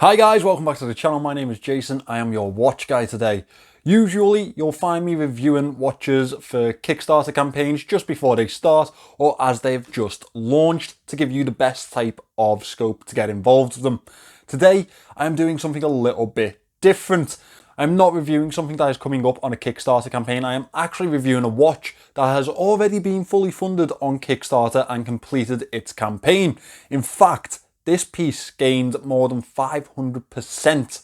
Hi guys, welcome back to the channel. My name is Jason. I am your watch guy today. Usually you'll find me reviewing watches for Kickstarter campaigns just before they start or as they've just launched to give you the best type of scope to get involved with them. Today I am doing something a little bit different. I'm not reviewing something that is coming up on a Kickstarter campaign. I am actually reviewing a watch that has already been fully funded on Kickstarter and completed its campaign. In fact, this piece gained more than 500%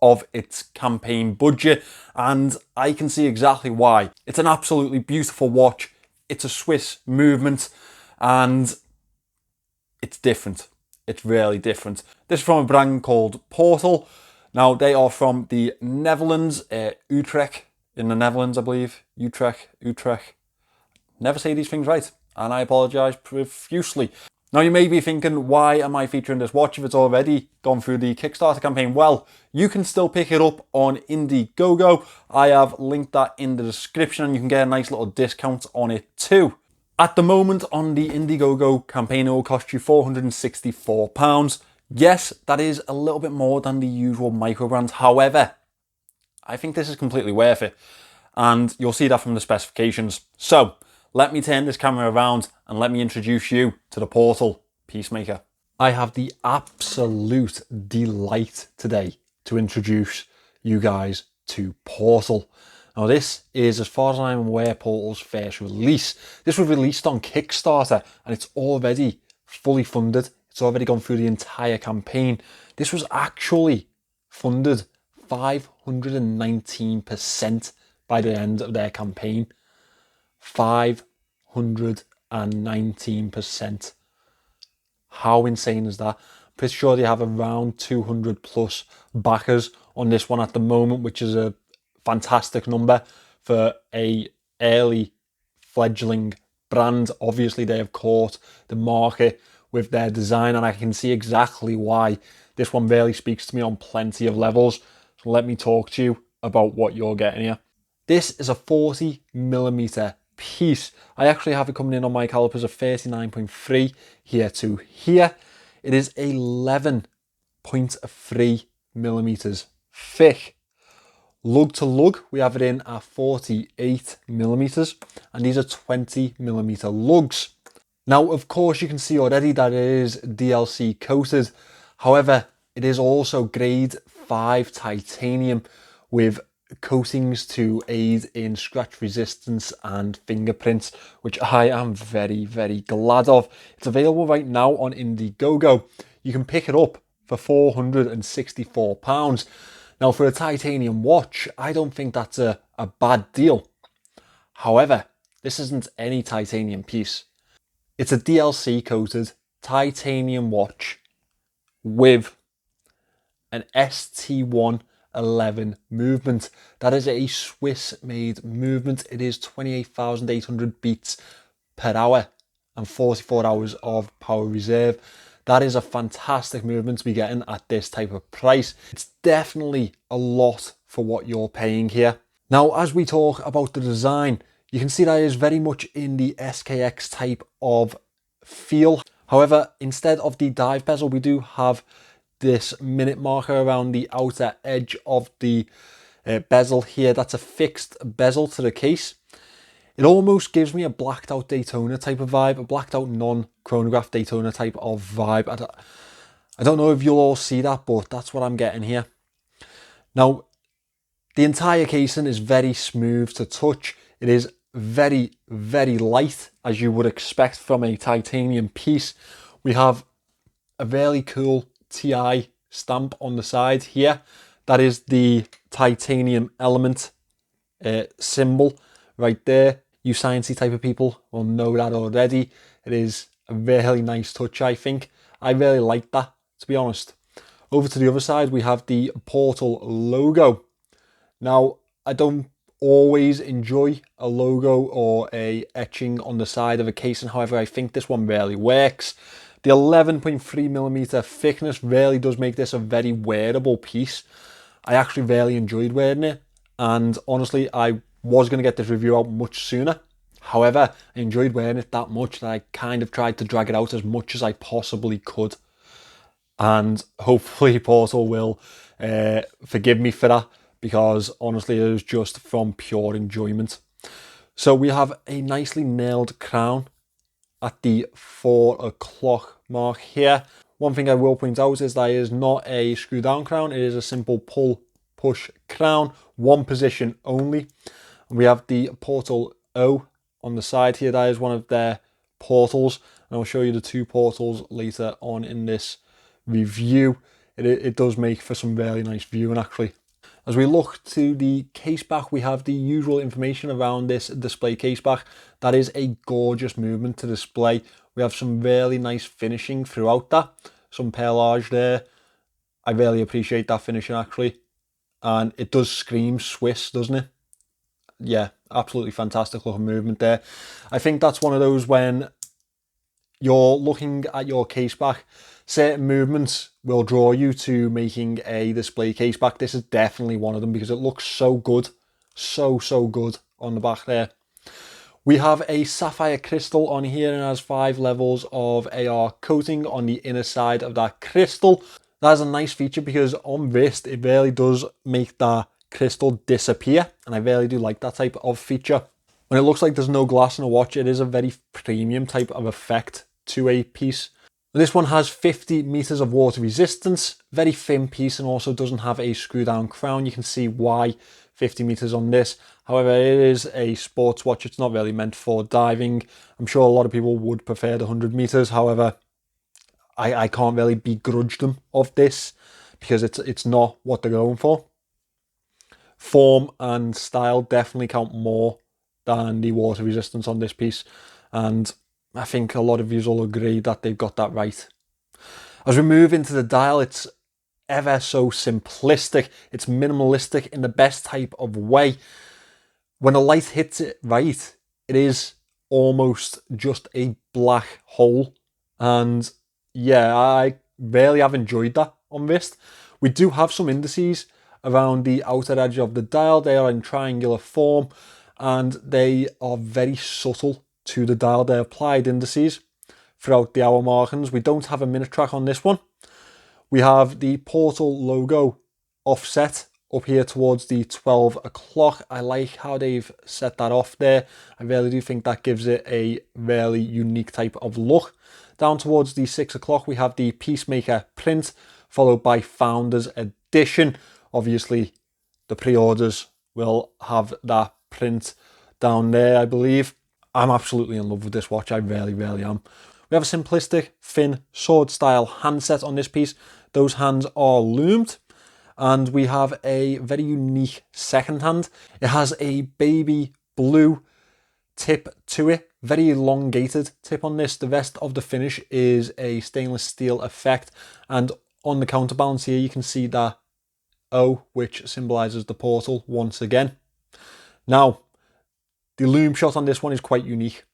of its campaign budget, and I can see exactly why. It's an absolutely beautiful watch. It's a Swiss movement, and it's different. It's really different. This is from a brand called pOrtahl. Now, they are from the Netherlands, Utrecht, in the Netherlands, I believe. Utrecht. Never say these things right, and I apologise profusely. Now you may be thinking, why am I featuring this watch if it's already gone through the Kickstarter campaign? Well, you can still pick it up on Indiegogo. I have linked that in the description and you can get a nice little discount on it too. At the moment on the Indiegogo campaign, it will cost you £464. Yes, that is a little bit more than the usual micro brands. However, I think this is completely worth it. And you'll see that from the specifications. So, let me turn this camera around and let me introduce you to the pOrtahl Peacemaker. I have the absolute delight today to introduce you guys to pOrtahl. Now this is, as far as I'm aware, pOrtahl's first release. This was released on Kickstarter and it's already fully funded. It's already gone through the entire campaign. This was actually funded 519% by the end of their campaign. 519%. How insane is that? I'm pretty sure they have around 200 plus backers on this one at the moment, which is a fantastic number for a early fledgling brand. Obviously, they have caught the market with their design, and I can see exactly why this one really speaks to me on plenty of levels. So let me talk to you about what you're getting here. This is a 40mm piece. I actually have it coming in on my calipers of 39.3 here to here. It is 11.3 millimeters thick. Lug to lug, we have it in at 48 millimeters, and these are 20mm lugs. Now, of course, you can see already that it is DLC coated. However, it is also grade 5 titanium with coatings to aid in scratch resistance and fingerprints, which I am very, very glad of. It's available right now on Indiegogo. You can pick it up for £464. Now, for a titanium watch, I don't think that's a bad deal. However, this isn't any titanium piece. It's a DLC coated titanium watch with an ST111 movement. That is a Swiss made movement. It is 28,800 beats per hour and 44 hours of power reserve. That is a fantastic movement to be getting at this type of price. It's definitely a lot for what you're paying here. Now, as we talk about the design, you can see that it is very much in the SKX type of feel. However, instead of the dive bezel, we do have this minute marker around the outer edge of the bezel here. That's a fixed bezel to the case. It almost gives me a blacked out Daytona type of vibe, a blacked out non-chronograph Daytona type of vibe. I don't know if you'll all see that, but that's what I'm getting here. Now, the entire casing is very smooth to touch. It is very, very light, as you would expect from a titanium piece. We have a really cool TI stamp on the side here. That is the titanium element symbol right there. You sciencey type of people will know that already. It is a really nice touch, I think. I really like that, to be honest. Over to the other side, we have the pOrtahl logo. Now, I don't always enjoy a logo or a etching on the side of a casing. However, I think this one really works. The 11.3mm thickness really does make this a very wearable piece. I actually really enjoyed wearing it, and honestly, I was going to get this review out much sooner. However, I enjoyed wearing it that much that I kind of tried to drag it out as much as I possibly could. and hopefully pOrtahl will forgive me for that, because honestly it was just from pure enjoyment. So we have a nicely nailed crown at the 4 o'clock mark here. One thing I will point out is that it is not a screw down crown, it is a simple pull push crown, one position only. And we have the pOrtahl O on the side here. That is one of their portals, and I'll show you the two portals later on in this review. It does make for some really nice viewing actually. As we look to the case back, we have the usual information around this display case back. That is a gorgeous movement to display. We have some really nice finishing throughout that. Some perlage there. I really appreciate that finishing actually. And it does scream Swiss, doesn't it? Yeah, absolutely fantastic looking movement there. I think that's one of those when you're looking at your case back, certain movements will draw you to making a display case back. This is definitely one of them because it looks so good. So good on the back there. We have a sapphire crystal on here and has 5 levels of AR coating on the inner side of that crystal. That is a nice feature because on wrist it really does make that crystal disappear, and I really do like that type of feature. When it looks like there's no glass in a watch, it is a very premium type of effect to a piece. This one has 50 meters of water resistance, very thin piece, and also doesn't have a screw down crown. You can see why 50 meters on this. However, it is a sports watch. It's not really meant for diving. I'm sure a lot of people would prefer the 100 meters. However, I can't really begrudge them of this because it's not what they're going for. Form and style definitely count more than the water resistance on this piece, and I think a lot of you will agree that they've got that right. As we move into the dial, it's ever so simplistic. It's minimalistic in the best type of way. When the light hits it right, it is almost just a black hole. And yeah, I really have enjoyed that on wrist. We do have some indices around the outer edge of the dial. They are in triangular form and they are very subtle to the dial. They're applied indices throughout the hour markings. We don't have a minute track on this one. We have the pOrtahl logo offset up here towards the 12 o'clock. I like how they've set that off there. I really do think that gives it a really unique type of look. Down towards the 6 o'clock, we have the Peacemaker print, followed by Founders Edition. Obviously, the pre-orders will have that print down there, I believe. I'm absolutely in love with this watch. I really am. We have a simplistic, thin, sword-style handset on this piece. Those hands are loomed. And we have a very unique second hand. It has a baby blue tip to it. Very elongated tip on this. The rest of the finish is a stainless steel effect. And on the counterbalance here, you can see that O, which symbolises the pOrtahl once again. Now, the loom shot on this one is quite unique.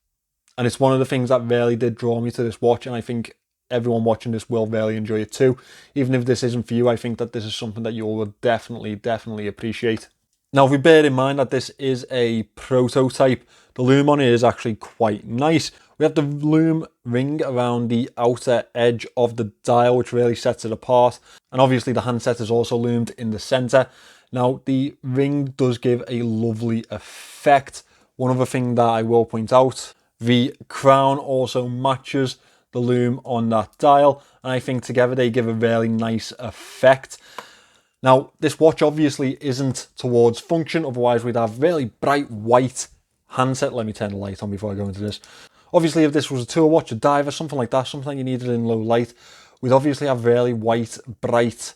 And it's one of the things that really did draw me to this watch. And I think everyone watching this will really enjoy it too. Even if this isn't for you, I think that this is something that you will definitely appreciate. Now, if we bear in mind that this is a prototype, the loom on it is actually quite nice. We have the loom ring around the outer edge of the dial, which really sets it apart. And obviously the handset is also loomed in the center. Now, the ring does give a lovely effect. One other thing that I will point out, the crown also matches the loom on that dial, and I think together they give a really nice effect. Now, this watch obviously isn't towards function, otherwise we'd have really bright white handset. Let me turn the light on before I go into this. Obviously, if this was a tour watch, a diver, something like that, something you needed in low light, we'd obviously have really white, bright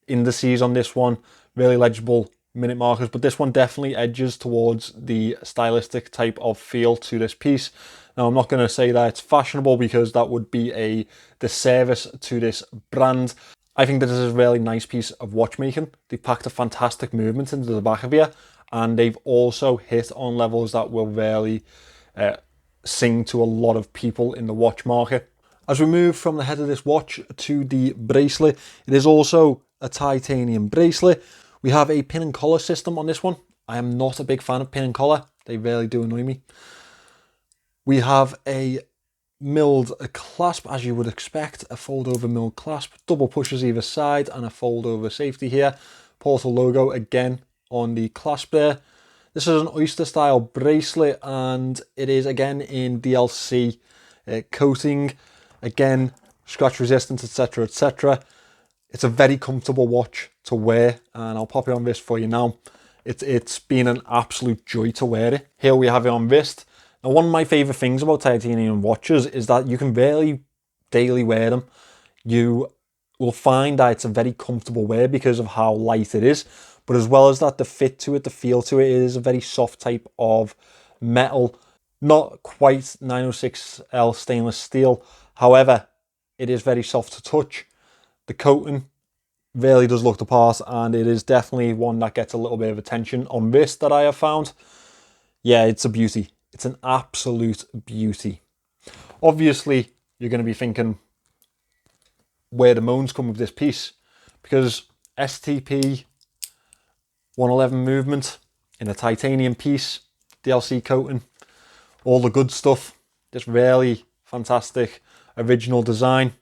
indices on this one, really legible minute markers, but this one definitely edges towards the stylistic type of feel to this piece. Now, I'm not going to say that it's fashionable because that would be a disservice to this brand. I think that this is a really nice piece of watchmaking. They packed a fantastic movement into the back of here, and they've also hit on levels that will really sing to a lot of people in the watch market. As we move from the head of this watch to the bracelet, it is also a titanium bracelet. We have a pin and collar system on this one. I am not a big fan of pin and collar. They really do annoy me. We have a milled clasp, as you would expect, a fold over milled clasp, double pushes either side, and a fold over safety here. pOrtahl logo again on the clasp there. This is an oyster style bracelet, and it is again in DLC coating, again scratch resistant, etc, etc. It's a very comfortable watch to wear, and I'll pop it on wrist for you now. It's been an absolute joy to wear it. Here we have it on wrist. Now, one of my favorite things about titanium watches is that you can barely daily wear them. You will find that it's a very comfortable wear because of how light it is, but as well as that, the fit to it, the feel to it, is a very soft type of metal, not quite 906L stainless steel. However, it is very soft to touch. The coating really does look the part, and it is definitely one that gets a little bit of attention on wrist that I have found. Yeah, it's a beauty. It's an absolute beauty. Obviously, you're going to be thinking where the moans come with this piece, because STP 111 movement in a titanium piece, DLC coating, all the good stuff, this really fantastic original design.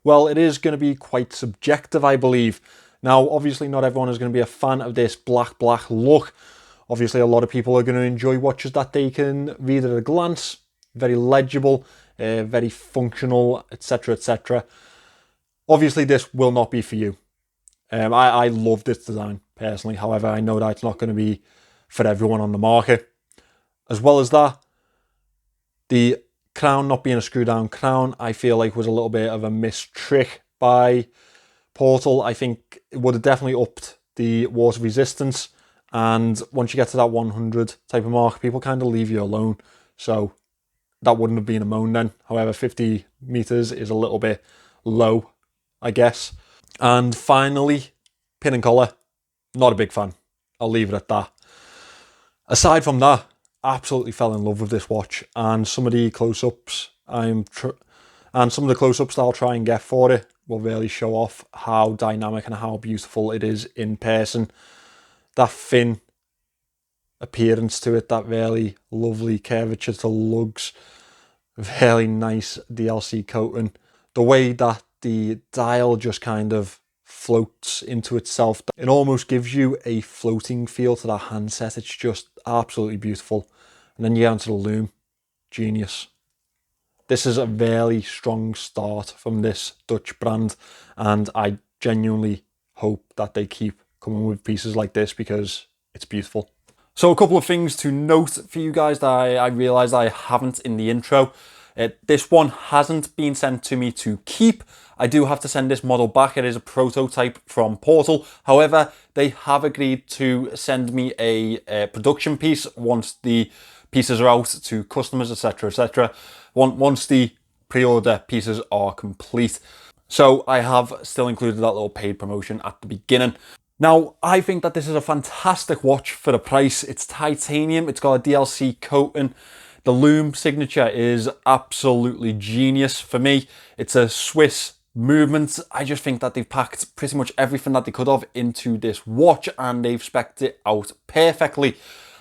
Well, it is going to be quite subjective, I believe. Now, obviously, not everyone is going to be a fan of this black look. Obviously, a lot of people are going to enjoy watches that they can read at a glance, very legible, very functional, etc, etc. Obviously, this will not be for you. I love this design, personally. However, I know that it's not going to be for everyone on the market. As well as that, the crown not being a screw down crown, I feel like was a little bit of a missed trick by pOrtahl. I think it would have definitely upped the water resistance, and once you get to that 100 type of mark, people kind of leave you alone, so that wouldn't have been a moan then. However, 50 meters is a little bit low, I guess. And finally, pin and collar, not a big fan. I'll leave it at that. Aside from that, absolutely fell in love with this watch, and some of the close-ups that I'll try and get for it will really show off how dynamic and how beautiful it is in person. That thin appearance to it, that really lovely curvature to lugs, really nice DLC coating, the way that the dial just kind of floats into itself, it almost gives you a floating feel to that handset. It's just absolutely beautiful. And then you get onto the loom, genius. This is a very strong start from this Dutch brand, and I genuinely hope that they keep coming with pieces like this because it's beautiful. So a couple of things to note for you guys that I realised I haven't in the intro. This one hasn't been sent to me to keep. I do have to send this model back. It is a prototype from pOrtahl. However, they have agreed to send me a production piece once the pieces are out to customers, etc, etc. Once the pre-order pieces are complete. So I have still included that little paid promotion at the beginning. Now, I think that this is a fantastic watch for the price. It's titanium, it's got a DLC coating. The loom signature is absolutely genius for me. It's a Swiss movement. I just think that they've packed pretty much everything that they could have into this watch, and they've spec'd it out perfectly.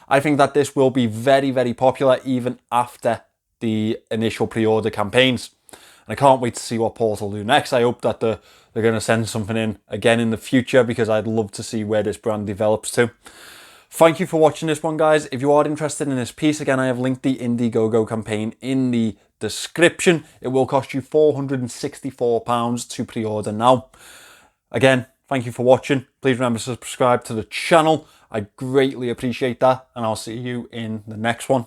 I think that this will be very, very popular even after the initial pre-order campaigns. And I can't wait to see what pOrtahl do next. I hope that they're going to send something in again in the future, because I'd love to see where this brand develops to. Thank you for watching this one, guys. If you are interested in this piece, again, I have linked the Indiegogo campaign in the description. It will cost you £464 to pre-order now. Again, thank you for watching. Please remember to subscribe to the channel. I greatly appreciate that, and I'll see you in the next one.